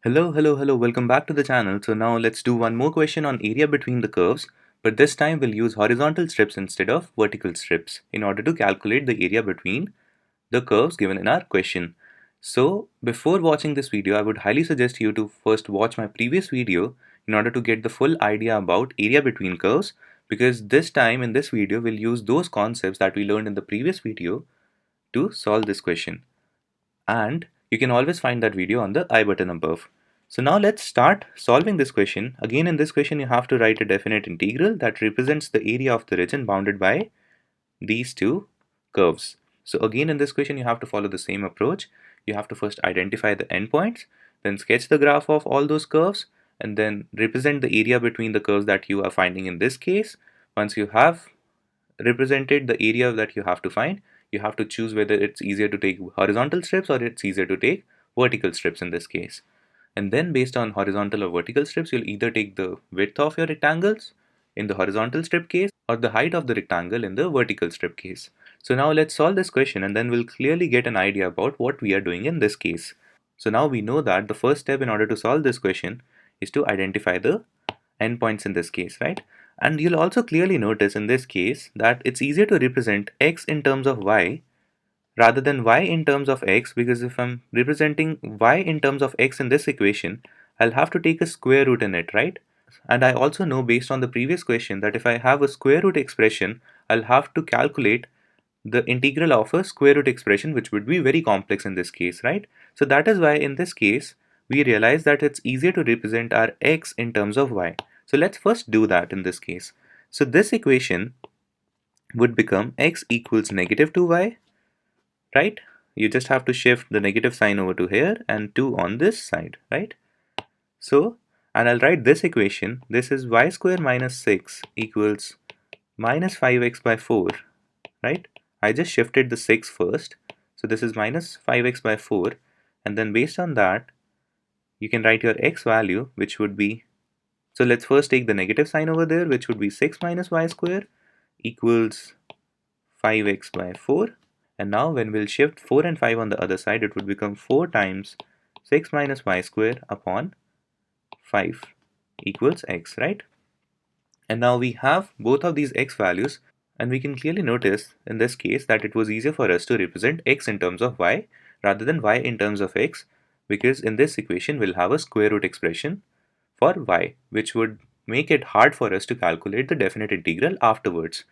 Hello, welcome back to the channel. So now let's do one more question on area between the curves, but this time we'll use horizontal strips instead of vertical strips in order to calculate the area between the curves given in our question. So before watching this video, I would highly suggest you to first watch my previous video in order to get the full idea about area between curves, because this time in this video we'll use those concepts that we learned in the previous video to solve this question. And you can always find that video on the I button above. So now let's start solving this question. Again, in this question you have to write a definite integral that represents the area of the region bounded by these two curves. So again, in this question you have to follow the same approach. You have to first identify the endpoints, then sketch the graph of all those curves, and then represent the area between the curves that you are finding in this case. Once you have represented the area that you have to find, you have to choose whether it's easier to take horizontal strips or it's easier to take vertical strips in this case. And then based on horizontal or vertical strips, you'll either take the width of your rectangles in the horizontal strip case or the height of the rectangle in the vertical strip case. So now let's solve this question and then we'll clearly get an idea about what we are doing in this case. So now we know that the first step in order to solve this question is to identify the endpoints in this case, right? And you'll also clearly notice in this case that it's easier to represent x in terms of y rather than y in terms of x, because if I'm representing y in terms of x in this equation, I'll have to take a square root in it, right? And I also know based on the previous question that if I have a square root expression, I'll have to calculate the integral of a square root expression, which would be very complex in this case, right? So that is why in this case, we realize that it's easier to represent our x in terms of y. So let's first do that in this case. So this equation would become x equals negative 2y, right? You just have to shift the negative sign over to here and 2 on this side, right? So, and I'll write this equation. This is y square minus 6 equals minus 5x by 4, right? I just shifted the 6 first. So this is minus 5x by 4. And then based on that, you can write your x value, which would be, so let's first take the negative sign over there, which would be 6 minus y square equals 5x by 4. And now when we'll shift 4 and 5 on the other side, it would become 4 times 6 minus y square upon 5 equals x, right? And now we have both of these x values, and we can clearly notice in this case that it was easier for us to represent x in terms of y rather than y in terms of x, because in this equation we'll have a square root expression for y, which would make it hard for us to calculate the definite integral afterwards.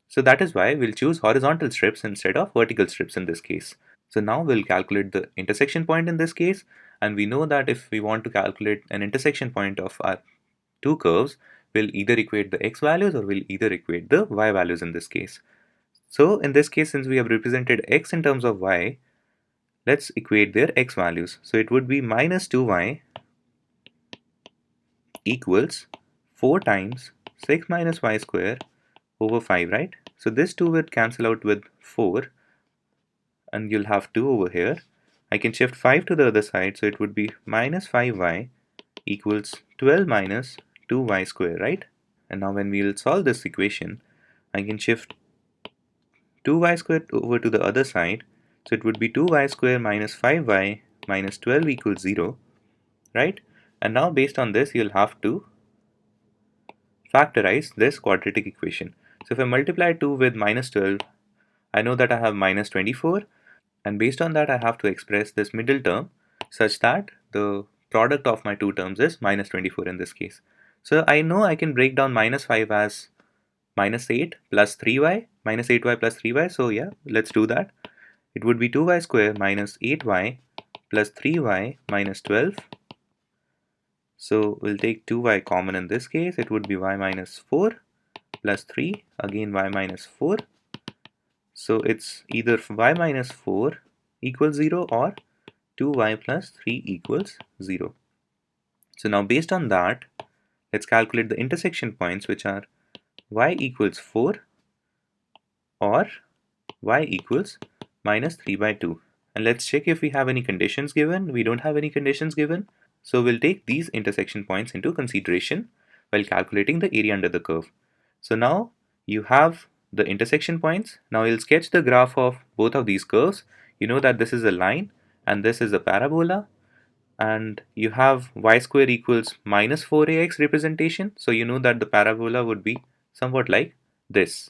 So that is why we'll choose horizontal strips instead of vertical strips in this case. So now we'll calculate the intersection point in this case, and we know that if we want to calculate an intersection point of our two curves, we'll either equate the x values or we'll either equate the y values in this case. So in this case, since we have represented x in terms of y, let's equate their x values. So it would be minus 2y equals 4 times 6 minus y square over 5, right? So this 2 would cancel out with 4 and you'll have 2 over here. I can shift 5 to the other side, so it would be minus 5y equals 12 minus 2y square, right? And now when we'll solve this equation, I can shift 2y squared over to the other side, so it would be 2y square minus 5y minus 12 equals 0, right? And now based on this, you'll have to factorize this quadratic equation. So if I multiply 2 with minus 12, I know that I have minus 24, and based on that I have to express this middle term such that the product of my two terms is minus 24 in this case. So I know I can break down minus 5 as minus 8 plus 3y, minus 8y plus 3y. So yeah, let's do that. It would be 2y square minus 8y plus 3y minus 12. So we'll take 2y common in this case. It would be y minus 4 plus 3, again y minus 4. So it's either y minus 4 equals 0 or 2y plus 3 equals 0. So now based on that, let's calculate the intersection points, which are y equals 4 or y equals minus 3 by 2. And let's check if we have any conditions given. We don't have any conditions given. So we'll take these intersection points into consideration while calculating the area under the curve. So now you have the intersection points. Now we'll sketch the graph of both of these curves. You know that this is a line and this is a parabola. and you have y square equals minus 4ax representation, so you know that the parabola would be somewhat like this,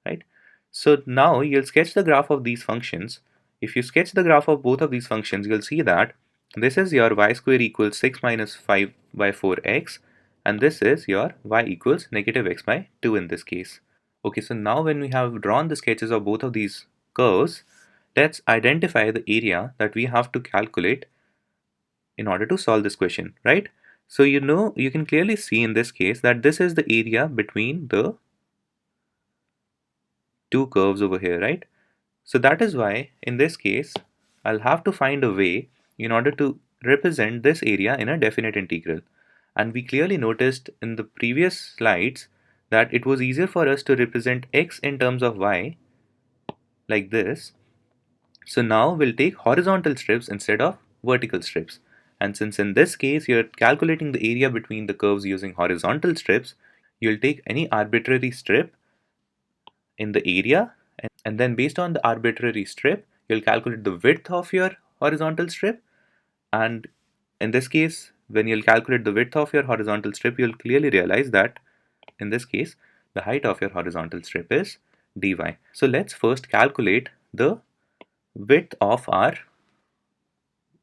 right? So now you'll sketch the graph of these functions. If you sketch the graph of both of these functions, you'll see that this is your y square equals 6 minus 5 by 4x, and this is your y equals negative x by 2 in this case. Okay, so now when we have drawn the sketches of both of these curves, let's identify the area that we have to calculate in order to solve this question, right? So you know, you can clearly see in this case that this is the area between the two curves over here, right? So that is why in this case I'll have to find a way in order to represent this area in a definite integral. And we clearly noticed in the previous slides that it was easier for us to represent x in terms of y like this. So now we'll take horizontal strips instead of vertical strips. And since in this case you're calculating the area between the curves using horizontal strips, you'll take any arbitrary strip in the area, and then based on the arbitrary strip, you'll calculate the width of your horizontal strip. And in this case, when you'll calculate the width of your horizontal strip, you'll clearly realize that in this case, the height of your horizontal strip is dy. So let's first calculate the width of our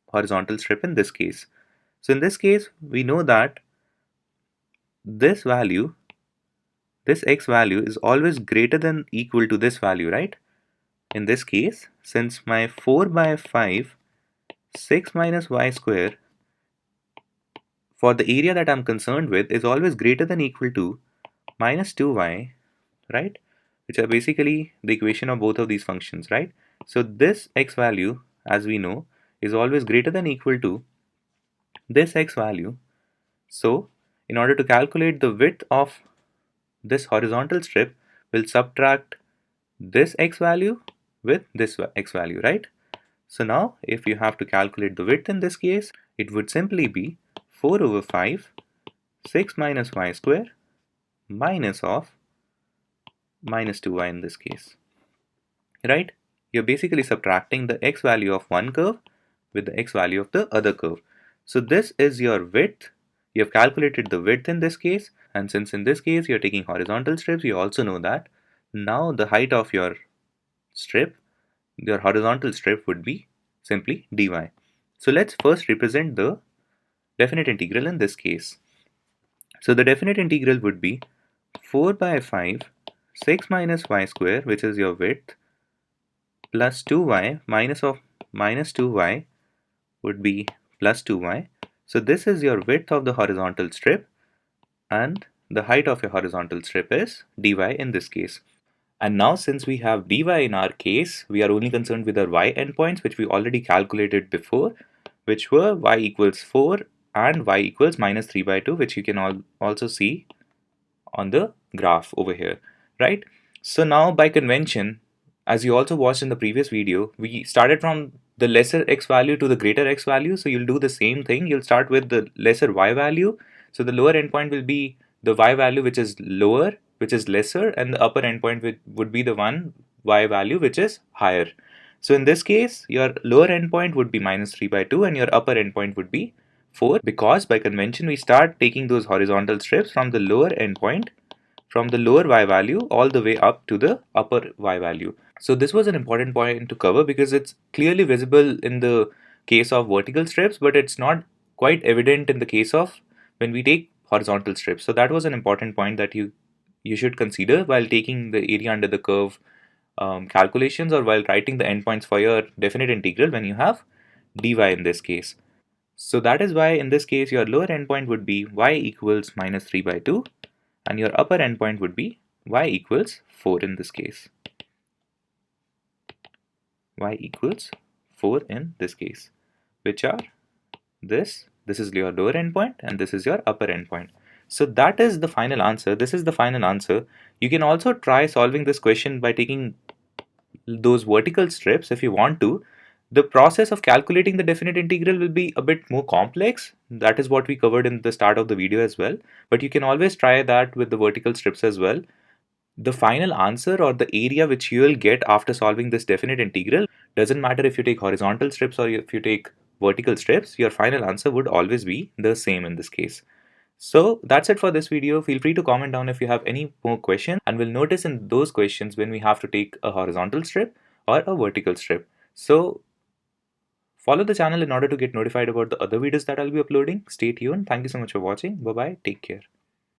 horizontal strip in this case. So in this case, we know that this value, this x value is always greater than equal to this value, right? In this case, since my 4 by 5, 6 minus y square for the area that I'm concerned with is always greater than equal to minus 2y, right? Which are basically the equation of both of these functions, right? So this x value, as we know, is always greater than equal to this x value. So in order to calculate the width of this horizontal strip, we'll subtract this x value with this x value, right? So now if you have to calculate the width in this case, it would simply be 4 over 5, 6 minus y square minus of minus 2y in this case, right? You're basically subtracting the x value of one curve with the x value of the other curve. So this is your width. You have calculated the width in this case, and since in this case you're taking horizontal strips, you also know that now the height of your strip, your horizontal strip, would be simply dy. So let's first represent the definite integral in this case. So the definite integral would be 4 by 5, 6 minus y square, which is your width, plus 2y minus of minus 2y would be plus 2y. So this is your width of the horizontal strip, and the height of your horizontal strip is dy in this case. And now since we have dy in our case, we are only concerned with our y endpoints, which we already calculated before, which were y equals 4 and y equals minus 3 by 2, which you can also see on the graph over here, right? So now by convention, as you also watched in the previous video, we started from the lesser x value to the greater x value. So you'll do the same thing. You'll start with the lesser y value. So the lower endpoint will be the y value which is lower, which is lesser, and the upper endpoint would be the one y value which is higher. So in this case, your lower endpoint would be minus 3 by 2 and your upper endpoint would be 4, because by convention we start taking those horizontal strips from the lower endpoint, from the lower y value all the way up to the upper y value. So this was an important point to cover because it's clearly visible in the case of vertical strips, but it's not quite evident in the case of when we take horizontal strips. So that was an important point that you should consider while taking the area under the curve calculations, or while writing the endpoints for your definite integral when you have dy in this case. So that is why in this case your lower endpoint would be y equals minus 3 by 2 and your upper endpoint would be y equals 4 in this case. Y equals 4 in this case, which are this is your lower endpoint and this is your upper endpoint. So that is the final answer. This is the final answer. You can also try solving this question by taking those vertical strips if you want to. The process of calculating the definite integral will be a bit more complex. That is what we covered in the start of the video as well. But you can always try that with the vertical strips as well. The final answer, or the area which you will get after solving this definite integral, doesn't matter if you take horizontal strips or if you take vertical strips, your final answer would always be the same in this case. So that's it for this video. Feel free to comment down if you have any more questions, and we'll notice in those questions when we have to take a horizontal strip or a vertical strip. So follow the channel in order to get notified about the other videos that I'll be uploading. Stay tuned. Thank you so much for watching. Bye bye. Take care.